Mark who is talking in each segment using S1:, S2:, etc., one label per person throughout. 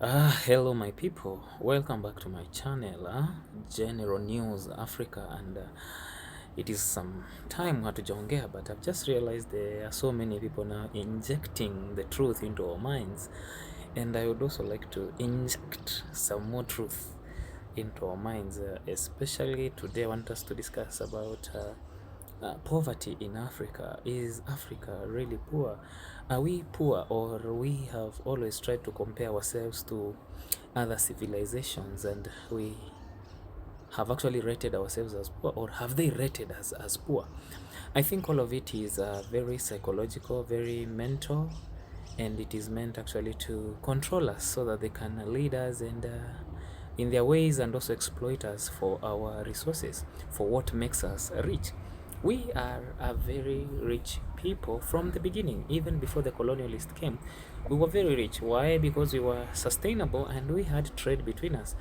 S1: Hello my people, welcome back to my channel, General News Africa, and it is some time hatujaongea, but I've just realized there are so many people now injecting the truth into our minds, and I would also like to inject some more truth into our minds, especially today I want us to discuss about poverty in Africa. Is Africa really poor? Are we poor, or we have always tried to compare ourselves to other civilizations and we have actually rated ourselves as poor, or have they rated us as poor? I think all of it is very psychological, very mental, and it is meant actually to control us so that they can lead us and in their ways, and also exploit us for our resources, for what makes us rich. We are a very rich people from the beginning. Even before the colonialist came, we were very rich. Why? Because we were sustainable and we had trade between us.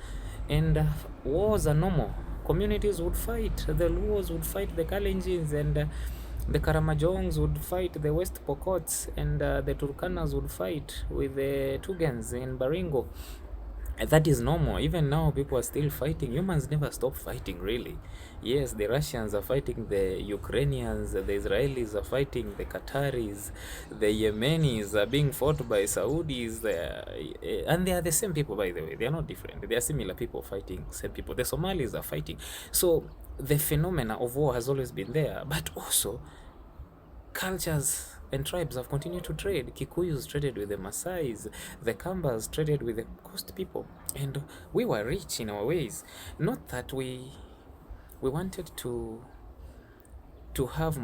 S1: And wars are normal. Communities would fight. The Luos would fight the Kalenjins, and the Karamajongs would fight the West Pokots, and the Turkanas would fight with the Tugans in Baringo. That is normal. Even now, people are still fighting. Humans never stop fighting, really. Yes, the Russians are fighting the Ukrainians, the Israelis are fighting the Qataris, the Yemenis are being fought by Saudis, and they are the same people, by the way. They are not different. They are similar people fighting, same people. The Somalis are fighting. So the phenomena of war has always been there, but also cultures and tribes have continued to trade. Kikuyus traded with the Maasais, the Kambas traded with the coast people, and we were rich in our ways. Not that we wanted to have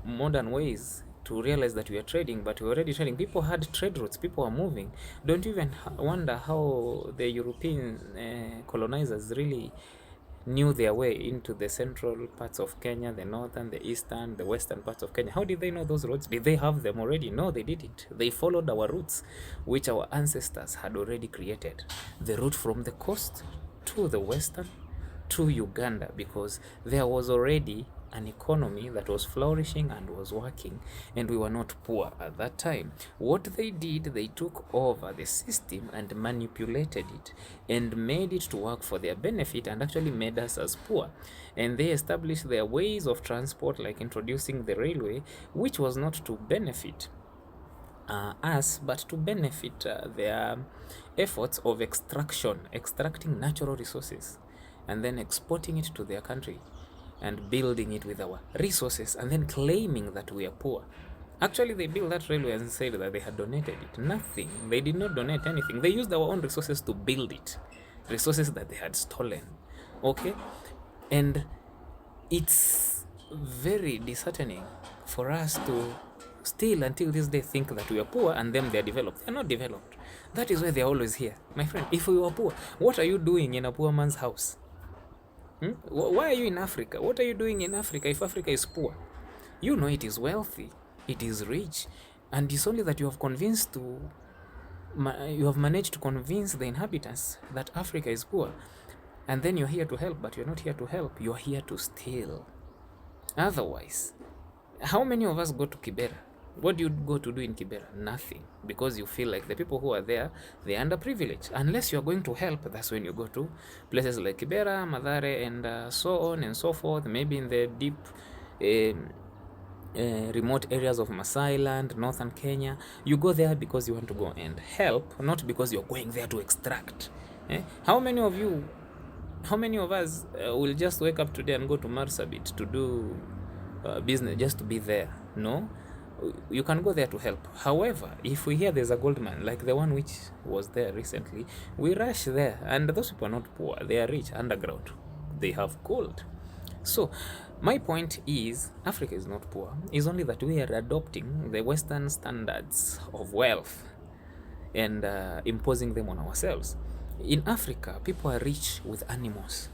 S1: modern ways to realize that we are trading, but we were already trading. People had trade routes, people are moving. Don't you even wonder how the European colonizers really knew their way into the central parts of Kenya, the northern, the eastern, the western parts of Kenya? How did they know those roads? Did they have them already? No, they didn't. They followed our routes, which our ancestors had already created. The route from the coast to the western to Uganda, because there was already an economy that was flourishing and was working, and we were not poor at that time. What they did, they took over the system and manipulated it and made it to work for their benefit, and actually made us as poor. And they established their ways of transport, like introducing the railway, which was not to benefit us, but to benefit their efforts of extracting natural resources and then exporting it to their country and building it with our resources, and then claiming that we are poor. Actually, they built that railway and said that they had donated it. Nothing. They did not donate anything. They used our own resources to build it, resources that they had stolen. Okay? And it's very disheartening for us to still until this day think that we are poor and them they are developed. They are not developed. That is why they are always here. My friend, if we were poor, what are you doing in a poor man's house? Why are you in Africa? What are you doing in Africa if Africa is poor? You know it is wealthy, it is rich, and it's only that you have you have managed to convince the inhabitants that Africa is poor, and then you're here to help, but you're not here to help. You're here to steal. Otherwise, how many of us go to Kibera? What do you go to do in Kibera? Nothing. Because you feel like the people who are there, they're underprivileged. Unless you're going to help, that's when you go to places like Kibera, Madare, and so on and so forth. Maybe in the deep, remote areas of Masai land, northern Kenya. You go there because you want to go and help, not because you're going there to extract. How many of you, how many of us will just wake up today and go to Marsabit to do business, just to be there? No, you can go there to help. However, if we hear there's a gold mine like the one which was there recently, we rush there, and those people are not poor, they are rich underground, they have gold. So my point is, Africa is not poor. It's only that we are adopting the Western standards of wealth and imposing them on ourselves. In Africa, people are rich with animals,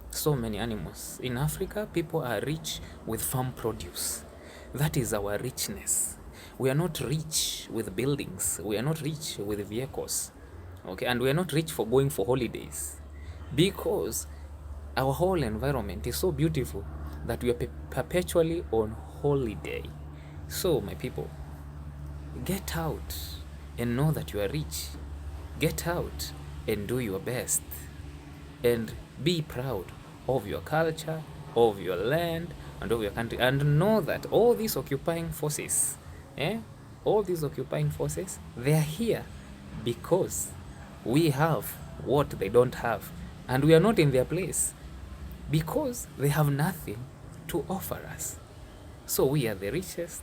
S1: so many animals. In Africa, people are rich with farm produce. That is our richness. We are not rich with buildings. We are not rich with vehicles. Okay, and we are not rich for going for holidays, because our whole environment is so beautiful that we are perpetually on holiday. So, my people, get out and know that you are rich. Get out and do your best, and be proud of your culture, of your land, and of your country, and know that all these occupying forces, all these occupying forces, they are here because we have what they don't have, and we are not in their place because they have nothing to offer us. So we are the richest,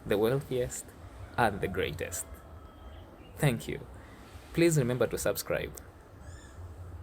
S1: the wealthiest, and the greatest. Thank you. Please remember to subscribe.